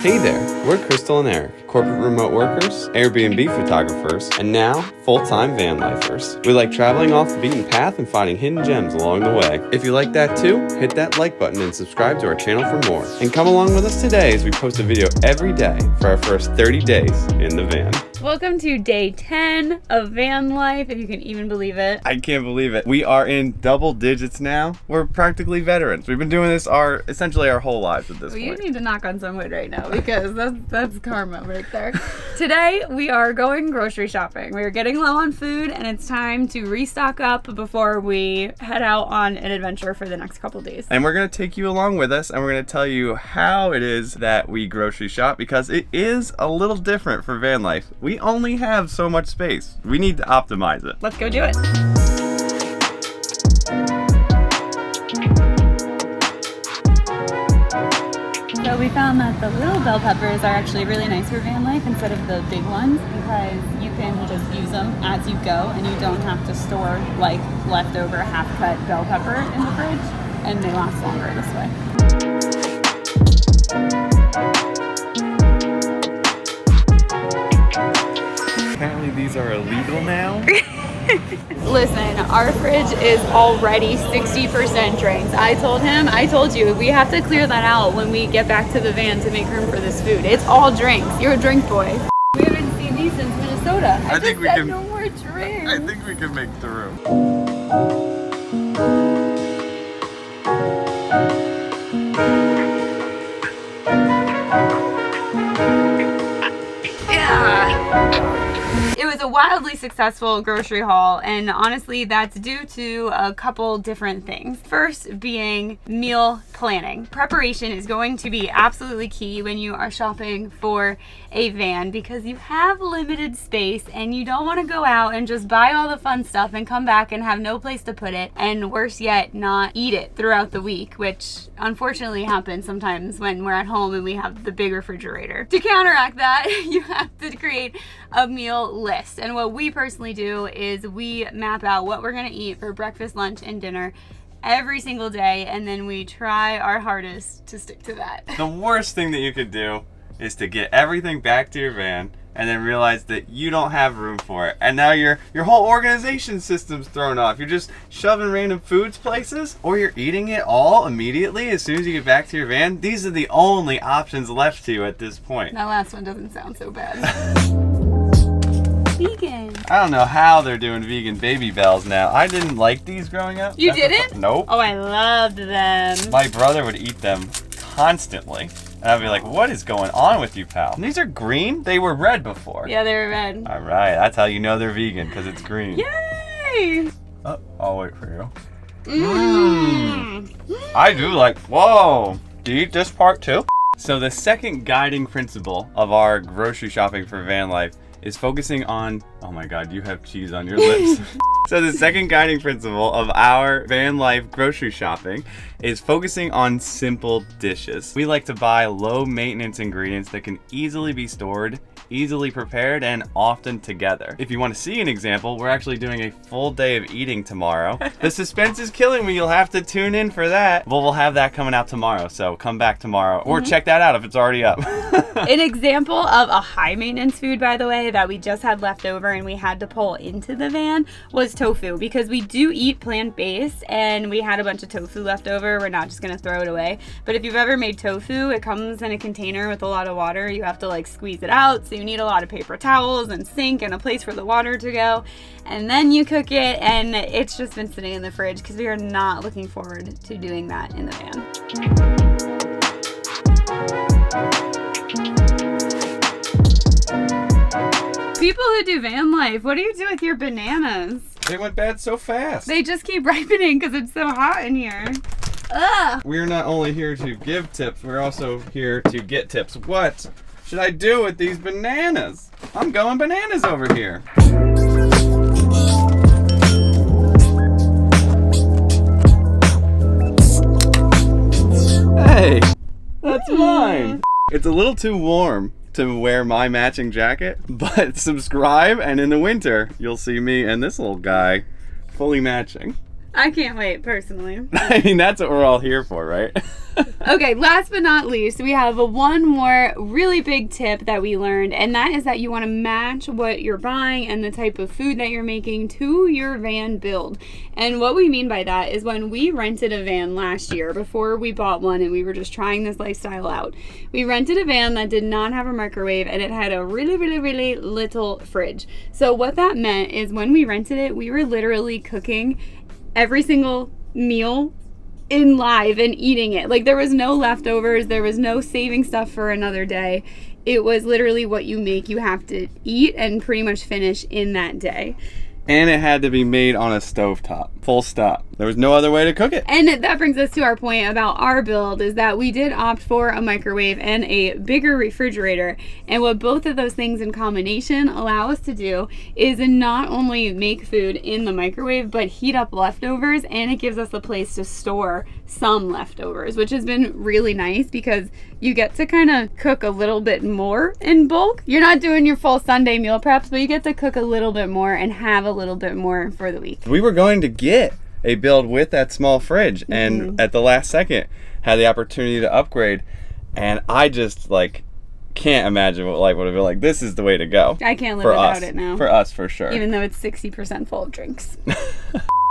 Hey there, we're Krystal and Eric, corporate remote workers, Airbnb photographers, and now full-time van lifers. We like traveling off the beaten path and finding hidden gems along the way. If you like that too, hit that like button and subscribe to our channel for more. And come along with us today as we post a video every day for our first 30 days in the van. Welcome to day 10 of van life, if you can even believe it. I can't believe it. We are in double digits now. We're practically veterans. We've been doing this essentially our whole lives at this point. You need to knock on some wood right now because that's karma right there. Today we are going grocery shopping. We are getting low on food and it's time to restock up before we head out on an adventure for the next couple days. And we're going to take you along with us and we're going to tell you how it is that we grocery shop because it is a little different for van life. We only have so much space. We need to optimize it. Let's go do it. So we found that the little bell peppers are actually really nice for van life instead of the big ones because you can just use them as you go and you don't have to store like leftover half-cut bell pepper in the fridge and they last longer this way. Apparently these are illegal now. Listen, our fridge is already 60% drinks. I told you, we have to clear that out when we get back to the van to make room for this food. It's all drinks. You're a drink boy. We haven't seen these since Minnesota. I think we can. No more drinks. I think we can make through. It was a wildly successful grocery haul, and honestly that's due to a couple different things. First being meal planning. Preparation is going to be absolutely key when you are shopping for a van because you have limited space and you don't want to go out and just buy all the fun stuff and come back and have no place to put it, and worse yet, not eat it throughout the week, which unfortunately happens sometimes when we're at home and we have the big refrigerator. To counteract that, you have to create a meal list. And what we personally do is we map out what we're gonna eat for breakfast, lunch, and dinner every single day, and then we try our hardest to stick to that. The worst thing that you could do is to get everything back to your van and then realize that you don't have room for it. And now your whole organization system's thrown off. You're just shoving random foods places, or you're eating it all immediately as soon as you get back to your van. These are the only options left to you at this point. That last one doesn't sound so bad. Vegan. I don't know how they're doing vegan Baby Bells now. I didn't like these growing up. You didn't? Nope. Oh, I loved them. My brother would eat them constantly. And I'd be like, what is going on with you, pal? And these are green? They were red before. Yeah, they were red. All right, that's how you know they're vegan, because it's green. Yay! Oh, I'll wait for you. I do like, whoa. Do you eat this part too? So the second guiding principle of our grocery shopping for van life is focusing on, oh my God, you have cheese on your lips. So the second guiding principle of our van life grocery shopping is focusing on simple dishes. We like to buy low maintenance ingredients that can easily be stored, easily prepared, and often together. If you want to see an example, we're actually doing a full day of eating tomorrow. The suspense is killing me. You'll have to tune in for that. Well, we'll have that coming out tomorrow, so come back tomorrow or check that out if it's already up. An example of a high maintenance food, by the way, that we just had left over and we had to pull into the van was tofu, because we do eat plant-based and we had a bunch of tofu left over. We're not just gonna throw it away. But if you've ever made tofu, it comes in a container with a lot of water. You have to like squeeze it out, so you need a lot of paper towels and sink and a place for the water to go. And then you cook it, and it's just been sitting in the fridge because we are not looking forward to doing that in the van. People who do van life, what do you do with your bananas? They went bad so fast. They just keep ripening because it's so hot in here. Ugh. We're not only here to give tips, we're also here to get tips. What should I do with these bananas? I'm going bananas over here. Hey, that's mine. It's a little too warm to wear my matching jacket, but subscribe and in the winter you'll see me and this little guy fully matching. I can't wait, personally. I mean, that's what we're all here for, right? Okay, last but not least, we have one more really big tip that we learned, and that is that you want to match what you're buying and the type of food that you're making to your van build. And what we mean by that is when we rented a van last year, before we bought one and we were just trying this lifestyle out, we rented a van that did not have a microwave and it had a really, really, really little fridge. So what that meant is when we rented it, we were literally cooking every single meal in live and eating it. Like, there was no leftovers, there was no saving stuff for another day. It was literally what you make, you have to eat and pretty much finish in that day. And it had to be made on a stovetop. Full stop. There was no other way to cook it. And that brings us to our point about our build, is that we did opt for a microwave and a bigger refrigerator. And what both of those things in combination allow us to do is not only make food in the microwave, but heat up leftovers, and it gives us a place to store some leftovers, which has been really nice because you get to kind of cook a little bit more in bulk. You're not doing your full Sunday meal preps, but you get to cook a little bit more and have a little bit more for the week. We were going to get a build with that small fridge, and at the last second had the opportunity to upgrade, and I just can't imagine what life would have been like. This is the way to go. I can't live without it now. For us, for sure. Even though it's 60% full of drinks.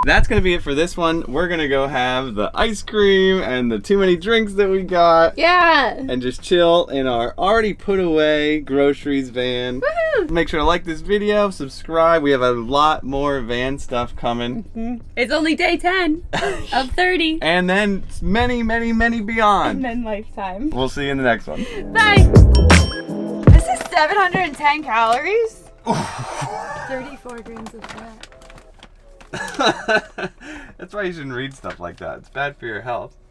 That's going to be it for this one. We're going to go have the ice cream and the too many drinks that we got. Yeah. And just chill in our already put away groceries van. Woohoo! Make sure to like this video, subscribe. We have a lot more van stuff coming. It's only day 10 of 30. And then many, many, many beyond. And then lifetime. We'll see you in the next one. Bye. This is 710 calories. 34 grams of fat. That's why you shouldn't read stuff like that. It's bad for your health.